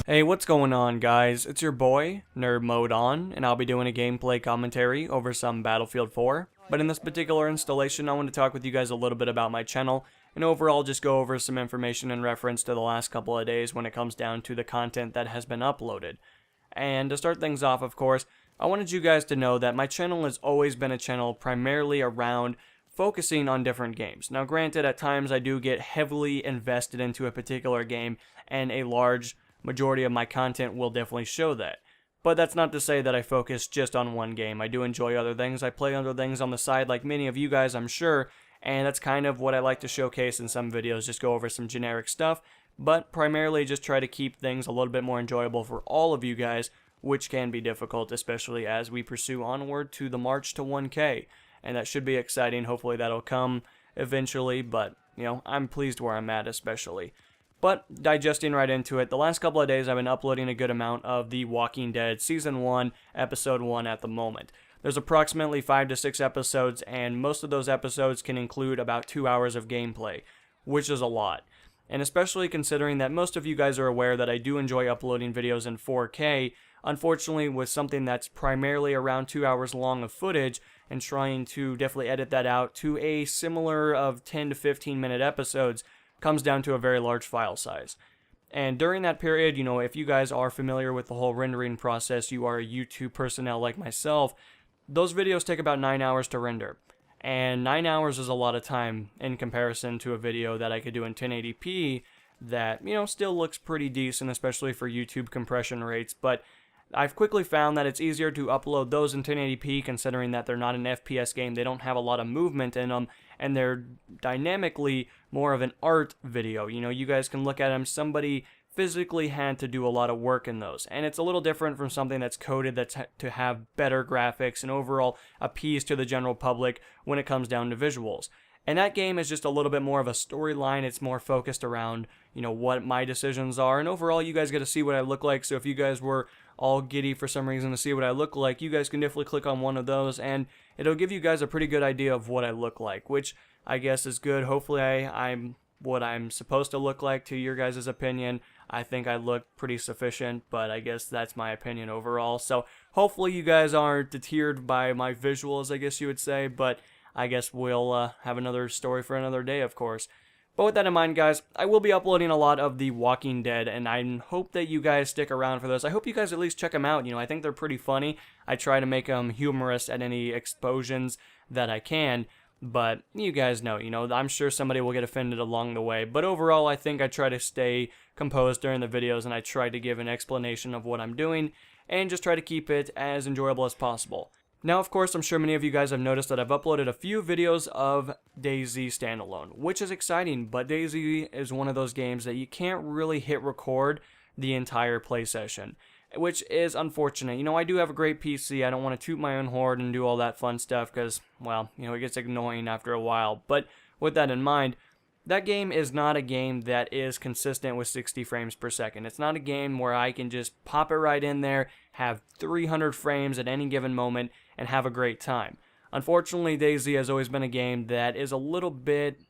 Hey, what's going on, guys? It's your boy, Nerd Mode On, and I'll be doing a gameplay commentary over some Battlefield 4. But in this particular installation, I want to talk with you guys a little bit about my channel, and overall just go over some information in reference to the last couple of days when it comes down to the content that has been uploaded. And to start things off, of course, I wanted you guys to know that my channel has always been a channel primarily around focusing on different games. Now granted, at times I do get heavily invested into a particular game, and a large majority of my content will definitely show that. But that's not to say that I focus just on one game. I do enjoy other things. I play other things on the side like many of you guys, I'm sure, and that's kind of what I like to showcase in some videos, just go over some generic stuff, but primarily just try to keep things a little bit more enjoyable for all of you guys, which can be difficult, especially as we pursue onward to the march to 1K, and that should be exciting. Hopefully that'll come eventually, but, I'm pleased where I'm at especially. But digesting right into it, the last couple of days I've been uploading a good amount of The Walking Dead Season 1, Episode 1 at the moment. There's approximately 5 to 6 episodes, and most of those episodes can include about 2 hours of gameplay, which is a lot. And especially considering that most of you guys are aware that I do enjoy uploading videos in 4K, unfortunately with something that's primarily around 2 hours long of footage, and trying to definitely edit that out to a similar of 10 to 15 minute episodes, comes down to a very large file size. And during that period, if you guys are familiar with the whole rendering process, you are a YouTube personnel like myself, those videos take about 9 hours to render. And 9 hours is a lot of time in comparison to a video that I could do in 1080p that, still looks pretty decent, especially for YouTube compression rates, but I've quickly found that it's easier to upload those in 1080p considering that they're not an FPS game, they don't have a lot of movement in them, and they're dynamically more of an art video. You guys can look at them, somebody physically had to do a lot of work in those, and it's a little different from something that's coded that's to have better graphics and overall appease to the general public when it comes down to visuals. And that game is just a little bit more of a storyline. It's more focused around, what my decisions are. And overall, you guys get to see what I look like. So if you guys were all giddy for some reason to see what I look like, you guys can definitely click on one of those. And it'll give you guys a pretty good idea of what I look like, which I guess is good. Hopefully I'm what I'm supposed to look like to your guys' opinion. I think I look pretty sufficient, but I guess that's my opinion overall. So hopefully you guys aren't deterred by my visuals, I guess you would say. But I guess we'll have another story for another day, of course. But with that in mind, guys, I will be uploading a lot of The Walking Dead, and I hope that you guys stick around for those. I hope you guys at least check them out. I think they're pretty funny. I try to make them humorous at any explosions that I can, but you guys know, I'm sure somebody will get offended along the way. But overall, I think I try to stay composed during the videos, and I try to give an explanation of what I'm doing, and just try to keep it as enjoyable as possible. Now, of course, I'm sure many of you guys have noticed that I've uploaded a few videos of DayZ standalone, which is exciting, but DayZ is one of those games that you can't really hit record the entire play session, which is unfortunate. I do have a great PC. I don't want to toot my own horn and do all that fun stuff because, well, it gets annoying after a while. But with that in mind, that game is not a game that is consistent with 60 frames per second. It's not a game where I can just pop it right in there, have 300 frames at any given moment, and have a great time. Unfortunately, DayZ has always been a game that is a little bit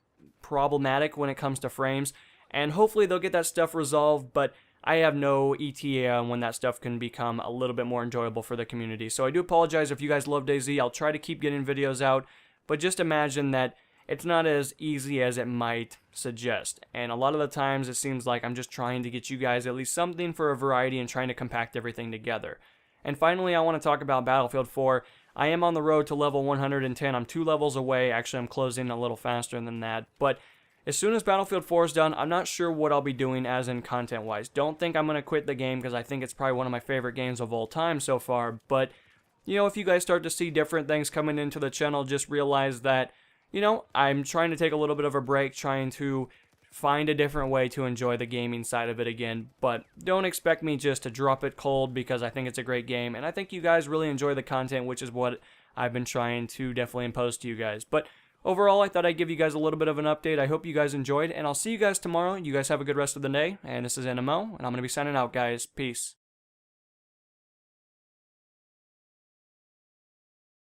problematic when it comes to frames, and hopefully they'll get that stuff resolved, but I have no ETA on when that stuff can become a little bit more enjoyable for the community. So I do apologize if you guys love DayZ. I'll try to keep getting videos out, but just imagine that it's not as easy as it might suggest. And a lot of the times it seems like I'm just trying to get you guys at least something for a variety and trying to compact everything together. And finally, I want to talk about Battlefield 4. I am on the road to level 110. I'm 2 levels away. Actually, I'm closing a little faster than that. But as soon as Battlefield 4 is done, I'm not sure what I'll be doing as in content-wise. Don't think I'm going to quit the game because I think it's probably one of my favorite games of all time so far. But, if you guys start to see different things coming into the channel, just realize that I'm trying to take a little bit of a break, trying to find a different way to enjoy the gaming side of it again, but don't expect me just to drop it cold because I think it's a great game, and I think you guys really enjoy the content, which is what I've been trying to definitely impose to you guys. But overall, I thought I'd give you guys a little bit of an update. I hope you guys enjoyed, and I'll see you guys tomorrow. You guys have a good rest of the day, and this is NMO, and I'm going to be signing out, guys. Peace.